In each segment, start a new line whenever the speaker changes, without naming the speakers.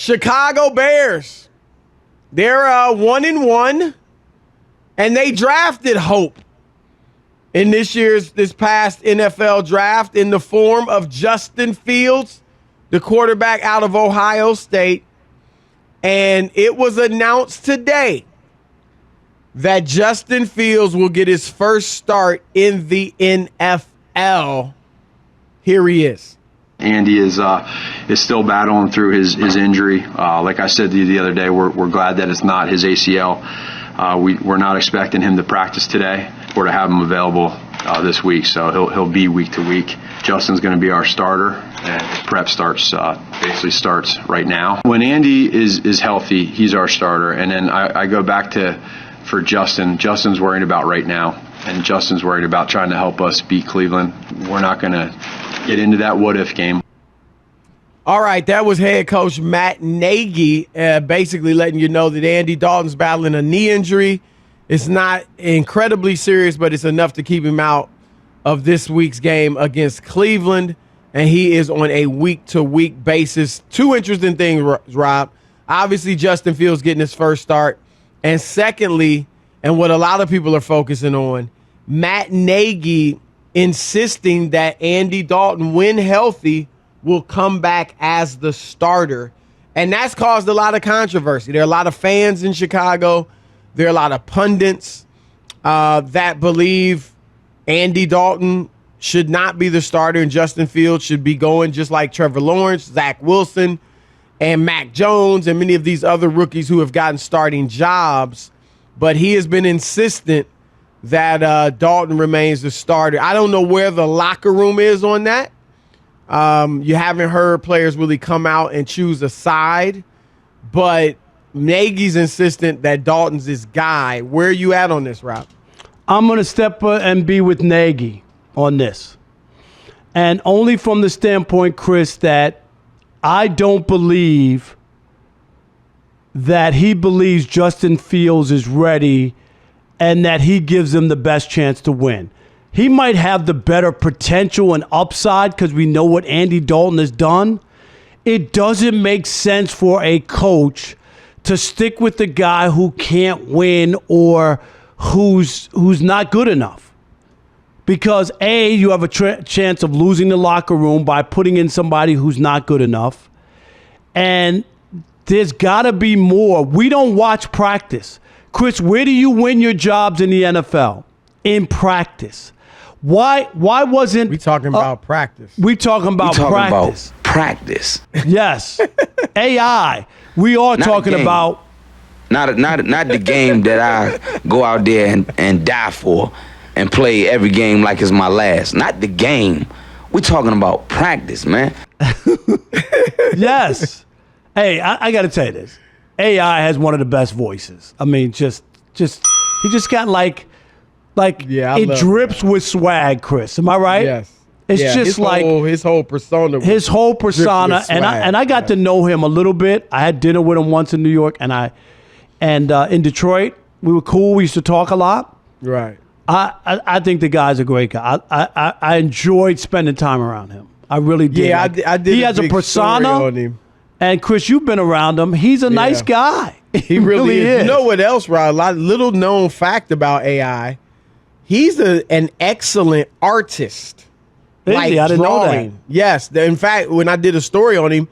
Chicago Bears. They're 1-1, and they drafted hope in this past NFL draft in the form of Justin Fields, the quarterback out of Ohio State. And it was announced today that Justin Fields will get his first start in the NFL. Here he is.
Andy is still battling through his injury. Like I said to you the other day, we're glad that it's not his ACL. We're not expecting him to practice today or to have him available this week, so he'll be week to week. Justin's going to be our starter, and his prep starts right now. When Andy is healthy, he's our starter, and then I go back for Justin. Justin's worried about right now, and Justin's worried about trying to help us beat Cleveland. We're not going to get into that what-if game.
All right, that was head coach Matt Nagy basically letting you know that Andy Dalton's battling a knee injury. It's not incredibly serious, but it's enough to keep him out of this week's game against Cleveland, and he is on a week-to-week basis. Two interesting things, Rob. Obviously, Justin Fields getting his first start. And secondly, and what a lot of people are focusing on, Matt Nagy insisting that Andy Dalton, when healthy, will come back as the starter. And that's caused a lot of controversy. There are a lot of fans in Chicago. There are a lot of pundits that believe Andy Dalton should not be the starter and Justin Fields should be going just like Trevor Lawrence, Zach Wilson, and Mac Jones and many of these other rookies who have gotten starting jobs. But he has been insistent that Dalton remains the starter. I don't know where the locker room is on that. You haven't heard players really come out and choose a side, but Nagy's insistent that Dalton's his guy. Where are you at on this, Rob?
I'm going to step and be with Nagy on this. And only from the standpoint, Chris, that I don't believe that he believes Justin Fields is ready and that he gives them the best chance to win. He might have the better potential and upside because we know what Andy Dalton has done. It doesn't make sense for a coach to stick with the guy who can't win or who's not good enough. Because, A, you have a chance of losing the locker room by putting in somebody who's not good enough. And there's got to be more. We don't watch practice. Chris, where do you win your jobs in the NFL? In practice. Why wasn't...
We talking about practice.
We talking about practice.
About practice.
Yes. AI. We are talking about...
Not the game that I go out there and die for and play every game like it's my last. Not the game. We're talking about practice, man.
Yes. Hey, I got to tell you this. AI has one of the best voices. I mean, he just got like it drips with swag, Chris. Am I right?
Yes.
It's just
his whole persona.
His whole persona, and I got to know him a little bit. I had dinner with him once in New York, and in Detroit, we were cool. We used to talk a lot.
Right.
I think the guy's a great guy. I enjoyed spending time around him. I really did.
Yeah, I did.
He has a persona
on him.
And Chris, you've been around him. He's a nice guy.
He really is. You know what else, Rod? A little known fact about AI. He's an excellent artist.
Really? I didn't know that.
Yes. In fact, when I did a story on him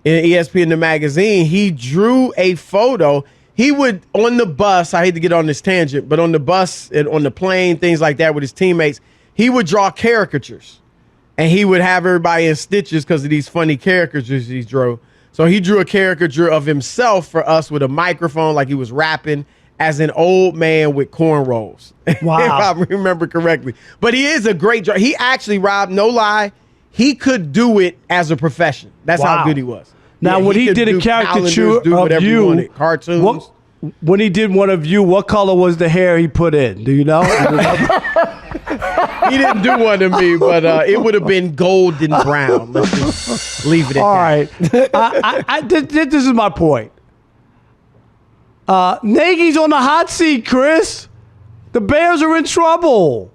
in ESPN the magazine, he drew a photo. He would, on the bus, I hate to get on this tangent, but on the bus and on the plane, things like that with his teammates, he would draw caricatures. And he would have everybody in stitches because of these funny caricatures he drew. So he drew a caricature of himself for us with a microphone like he was rapping as an old man with cornrows.
Wow.
If I remember correctly. But he is a great drawer. He actually, Rob, no lie, he could do it as a profession. That's how good he was.
Now, when he did a caricature of you,
cartoons.
When he did one of you, what color was the hair he put in? Do you know?
He didn't do one to me, but it would have been golden brown. Let's just leave it at that.
All right. This is my point. Nagy's on the hot seat, Chris. The Bears are in trouble.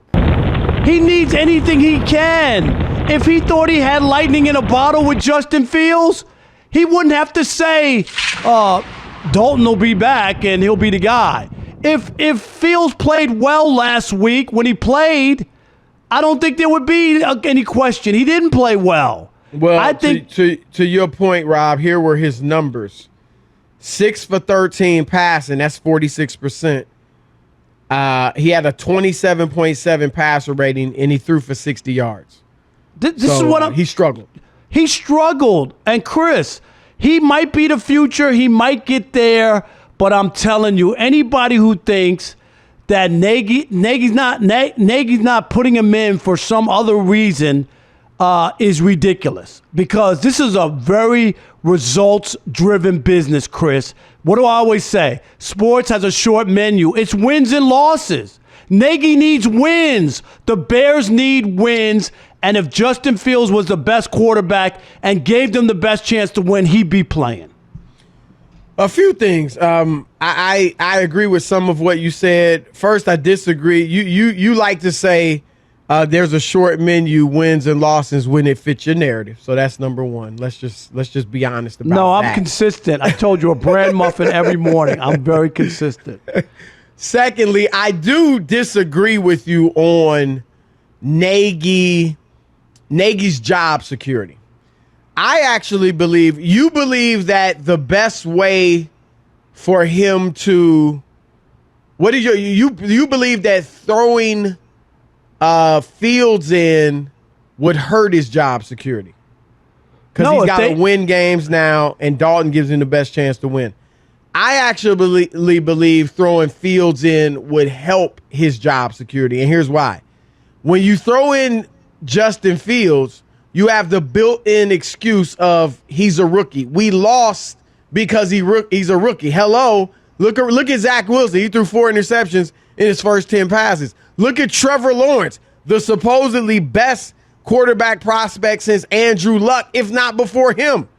He needs anything he can. If he thought he had lightning in a bottle with Justin Fields, he wouldn't have to say Dalton will be back and he'll be the guy. If Fields played well last week when he played, I don't think there would be any question. He didn't play well.
Well,
I think
to your point, Rob, here were his numbers. 6 for 13 passing, that's 46%. He had a 27.7 passer rating, and he threw for 60 yards.
This is what
he struggled.
He struggled. And Chris, he might be the future. He might get there. But I'm telling you, anybody who thinks that Nagy's not putting him in for some other reason is ridiculous. Because this is a very results-driven business, Chris. What do I always say? Sports has a short menu. It's wins and losses. Nagy needs wins. The Bears need wins. And if Justin Fields was the best quarterback and gave them the best chance to win, he'd be playing.
A few things. I agree with some of what you said. First, I disagree. You like to say there's a short menu, wins and losses when it fits your narrative. So that's number one. Let's just be honest about that.
No, I'm consistent. I told you a bran muffin every morning. I'm very consistent.
Secondly, I do disagree with you on Nagy's job security. I actually believe that the best way for him to you believe that throwing Fields in would hurt his job security because he's got to win games now, and Dalton gives him the best chance to win. I actually believe throwing Fields in would help his job security, and here's why. When you throw in Justin Fields, you have the built-in excuse of he's a rookie. We lost because he's a rookie. Hello, look at Zach Wilson. He threw 4 interceptions in his first 10 passes. Look at Trevor Lawrence, the supposedly best quarterback prospect since Andrew Luck, if not before him.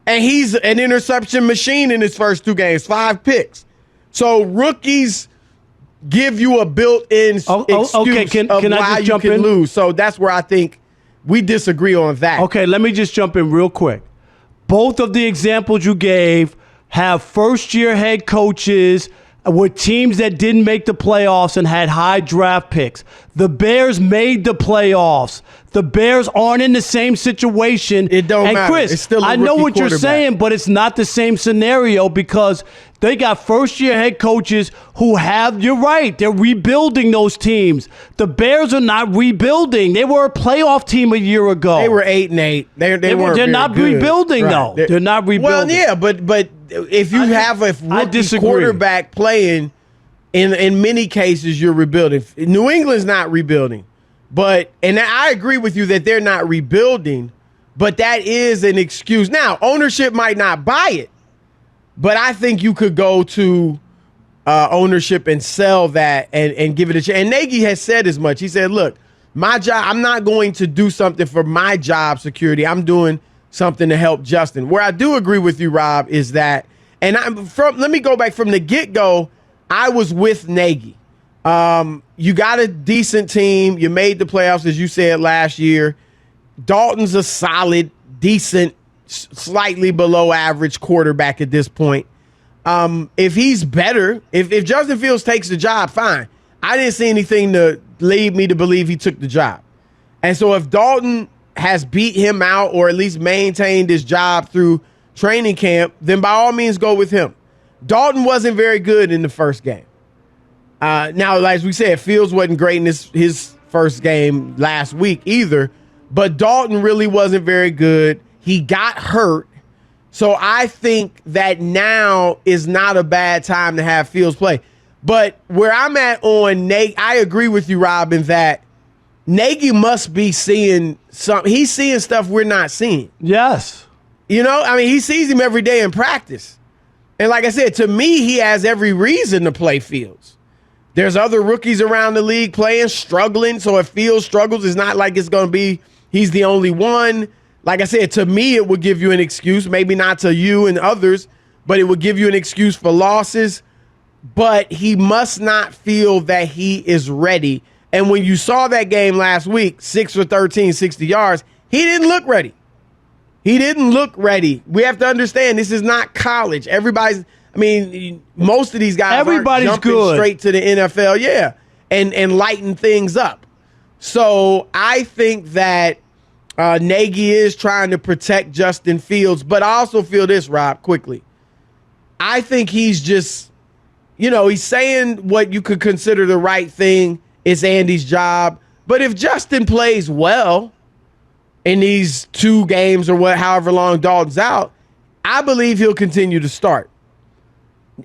And he's an interception machine in his first 2 games, 5 picks. So rookies give you a built-in excuse of why you can lose. So that's where I think we disagree on that.
Okay, let me just jump in real quick. Both of the examples you gave have first-year head coaches with teams that didn't make the playoffs and had high draft picks. The Bears made the playoffs. The Bears aren't in the same situation.
It don't matter.
Chris,
it's still a
I know
rookie
what you're saying, but it's not the same scenario because they got first-year head coaches who you're right, they're rebuilding those teams. The Bears are not rebuilding. They were a playoff team a year ago.
They were 8-8. They're
not rebuilding, though. They're not rebuilding.
Well, yeah, but if you have a rookie quarterback playing, in many cases you're rebuilding. New England's not rebuilding. And I agree with you that they're not rebuilding, but that is an excuse. Now, ownership might not buy it, but I think you could go to ownership and sell that and give it a chance. And Nagy has said as much. He said, look, my job, I'm not going to do something for my job security. I'm doing something to help Justin. Where I do agree with you, Rob, is that, and let me go back from the get-go, I was with Nagy. You got a decent team. You made the playoffs, as you said, last year. Dalton's a solid, decent, slightly below average quarterback at this point. If he's better, if Justin Fields takes the job, fine. I didn't see anything to lead me to believe he took the job. And so if Dalton has beat him out or at least maintained his job through training camp, then by all means go with him. Dalton wasn't very good in the first game. Now, as we said, Fields wasn't great in his first game last week either, but Dalton really wasn't very good. He got hurt. So I think that now is not a bad time to have Fields play. But where I'm at on Nagy, I agree with you, Robin, that Nagy must be seeing something. He's seeing stuff we're not seeing.
Yes.
You know, I mean, he sees him every day in practice. And like I said, to me, he has every reason to play Fields. There's other rookies around the league playing, struggling. So if Fields struggles, it's not like it's going to be he's the only one. Like I said, to me, it would give you an excuse, maybe not to you and others, but it would give you an excuse for losses. But he must not feel that he is ready. And when you saw that game last week, 6 for 13, 60 yards, he didn't look ready. He didn't look ready. We have to understand this is not college. Most of these guys
Everybody's
aren't jumping
good.
straight to the NFL, yeah, and lighten things up. So I think that Nagy is trying to protect Justin Fields, but I also feel this, Rob, quickly. I think he's just, he's saying what you could consider the right thing. It's Andy's job. But if Justin plays well in these 2 games or however long Dalton's out, I believe he'll continue to start.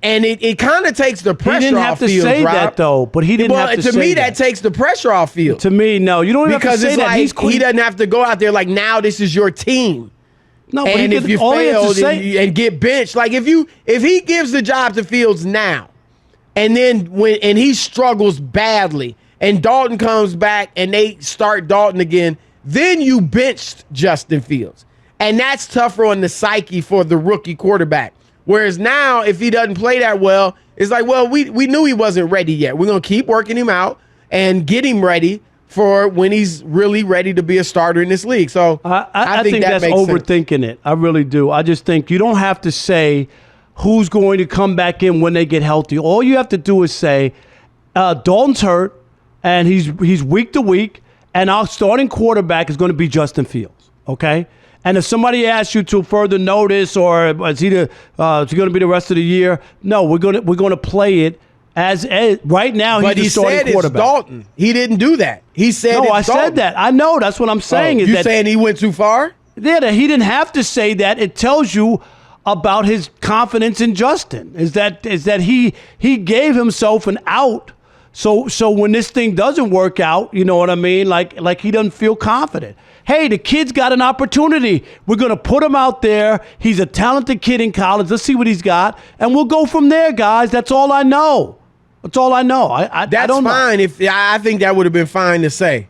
And it kind of takes the pressure off Fields.
He didn't have to
Fields,
say
Rob.
that, though. But he didn't have to say that.
To me, that takes the pressure off Fields.
To me, no. You don't even have to say that.
He doesn't have to go out there like, now this is your team.
No, but
and if you fail and get benched, like if he gives the job to Fields now, and then when he struggles badly, and Dalton comes back and they start Dalton again, then you benched Justin Fields, and that's tougher on the psyche for the rookie quarterback. Whereas now, if he doesn't play that well, it's like, well, we knew he wasn't ready yet. We're gonna keep working him out and get him ready for when he's really ready to be a starter in this league. So
I think that's overthinking it. I really do. I just think you don't have to say who's going to come back in when they get healthy. All you have to do is say, Dalton's hurt, and he's week to week, and our starting quarterback is going to be Justin Fields, okay? And if somebody asks you to further notice, or is he going to be the rest of the year? No, we're going to play it as right now.
But
he's the starting quarterback.
It's Dalton. He didn't do that. He said
no.
It's
I
Dalton.
said that. I know. That's what I'm saying.
You saying he went too far?
Yeah, that he didn't have to say that. It tells you about his confidence in Justin. Is that he gave himself an out. So when this thing doesn't work out, you know what I mean? Like he doesn't feel confident. Hey, the kid's got an opportunity. We're going to put him out there. He's a talented kid in college. Let's see what he's got, and we'll go from there, guys. That's all I know. That's all I know. I don't
fine.
know.
I think that would have been fine to say,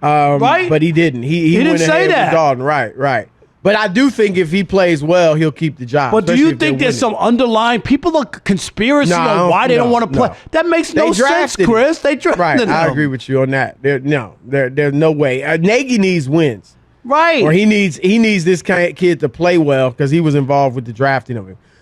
right?
But he didn't. He
didn't
went
say
ahead
that.
with Dalton. Right. But I do think if he plays well, he'll keep the job.
But do you think there's some underlying people are conspiracy on why they don't want to play? No. That makes no sense, Chris. They drafted him.
I agree with you on that. There's no way. Nagy needs wins.
Right.
Or he needs this kid to play well because he was involved with the drafting of him.